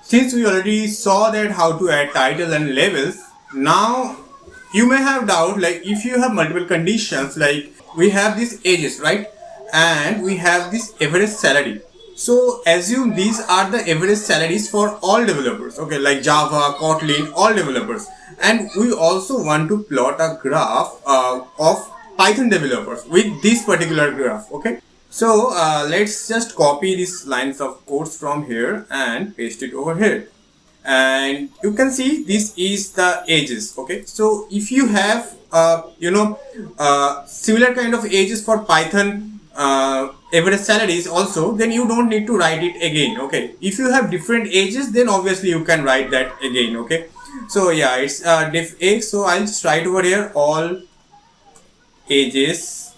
since we already saw that how to add title and labels, now you may have doubt, like if you have multiple conditions, like we have these ages, right, and we have this average salary. So assume these are the average salaries for all developers, okay, like Java, Kotlin, all developers. And we also want to plot a graph of Python developers with this particular graph, okay. So let's just copy these lines of codes from here and paste it over here. And you can see this is the ages, okay. So if you have similar kind of ages for Python average salaries also, then you don't need to write it again, okay. If you have different ages, then obviously you can write that again, okay. So yeah, it's diff x. So I'll just write over here all ages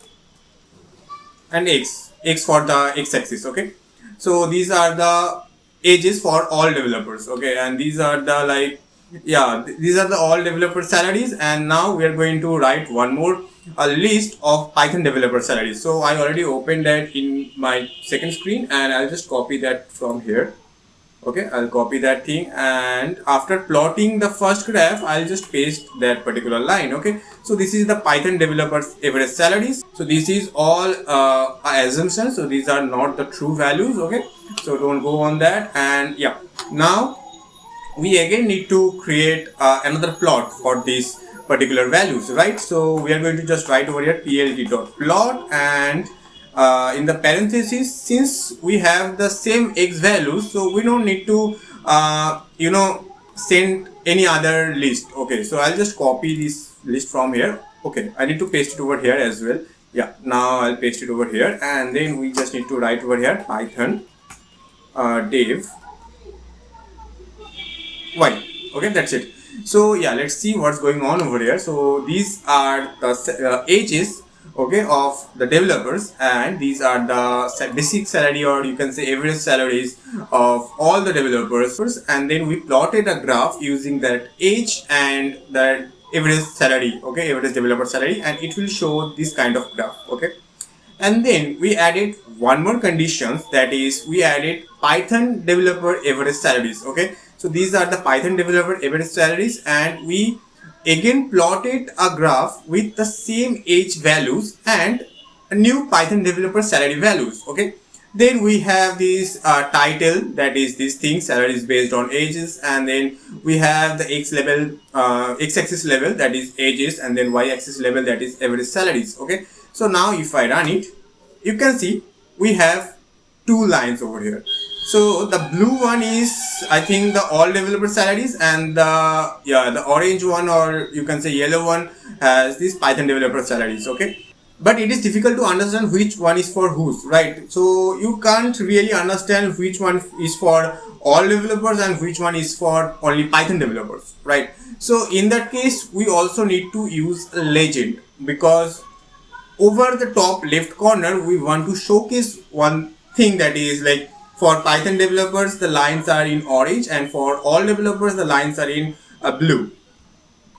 and x for the x-axis, okay. So these are the ages for all developers, okay, and these are the these are the all developer salaries. And now we are going to write one more a list of Python developer salaries. So I already opened that in my second screen, and I'll just copy that from here. Okay, I'll copy that thing, and after plotting the first graph, I'll just paste that particular line, okay. So this is the Python developers average salaries. So this is all assumptions, so these are not the true values, okay. So don't go on that. And yeah, now we again need to create another plot for these particular values, right. So we are going to just write over here plt.plot, and in the parentheses, since we have the same x values, so we don't need to send any other list, okay. So I'll just copy this list from here, okay. I need to paste it over here as well. Yeah, now I'll paste it over here, and then we just need to write over here Python dev y, okay, that's it. So yeah, let's see what's going on over here. So these are the ages, okay, of the developers, and these are the basic salary, or you can say average salaries of all the developers. And then we plotted a graph using that age and that average salary, okay, average developer salary, and it will show this kind of graph, okay. And then we added one more conditions, that is we added Python developer average salaries, okay. So these are the Python developer average salaries, and we again plotted a graph with the same age values and a new Python developer salary values, okay. Then we have this title, that is this thing, salary is based on ages, and then we have the x-axis level, that is ages, and then y-axis level, that is average salaries, okay. So now if I run it, you can see we have two lines over here. So the blue one is, I think, the all developer salaries, and the orange one, or you can say yellow one, has this Python developer salaries, okay. But it is difficult to understand which one is for whose, right. So you can't really understand which one is for all developers and which one is for only Python developers, right. So in that case, we also need to use a legend, because over the top left corner we want to showcase one thing, that is like for Python developers the lines are in orange, and for all developers the lines are in blue,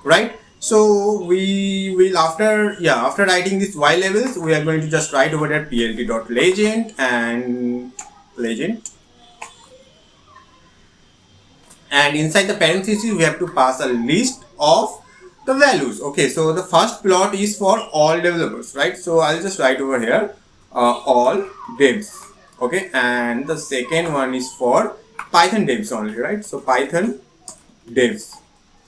right. So we will, after writing these y levels, we are going to just write over there plt.legend and legend, and inside the parentheses we have to pass a list of the values, okay. So the first plot is for all developers, right. So I'll just write over here all devs, okay, and the second one is for Python devs only, right. So Python devs,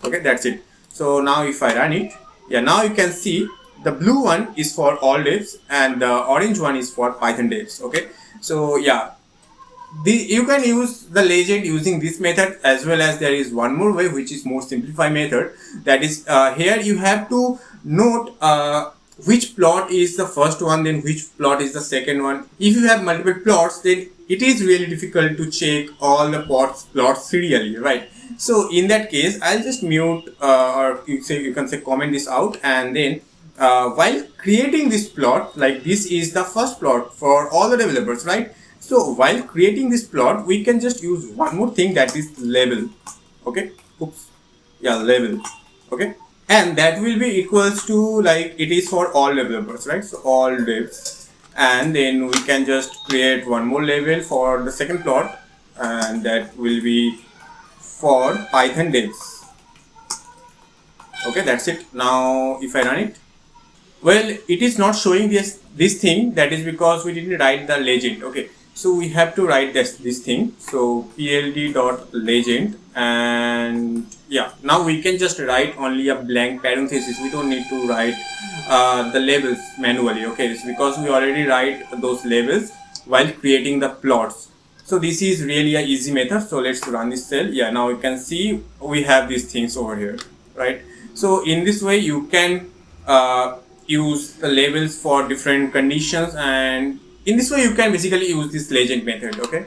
okay, that's it. So now if I run it, yeah, now you can see the blue one is for all devs and the orange one is for Python devs, okay. So yeah, you can use the legend using this method, as well as there is one more way, which is more simplified method, that is here you have to note which plot is the first one, then which plot is the second one. If you have multiple plots, then it is really difficult to check all the plots serially, right. So in that case, I'll just mute or you can say comment this out, and then while creating this plot, like this is the first plot for all the developers, right. So while creating this plot, we can just use one more thing, that is label, okay. Oops, yeah, label, okay, and that will be equals to, like, it is for all developers, right. So all devs, and then we can just create one more label for the second plot, and that will be for Python devs. Okay, that's it. Now if I run it, well, it is not showing this thing. That is because we didn't write the legend. Okay, so we have to write this thing. So pld.legend, and yeah, now we can just write only a blank parenthesis. We don't need to write the labels manually. Okay, it's because we already write those labels while creating the plots. So this is really a easy method. So let's run this cell. Yeah, now you can see we have these things over here, right? So in this way you can use the labels for different conditions, and in this way you can basically use this legend method. Okay.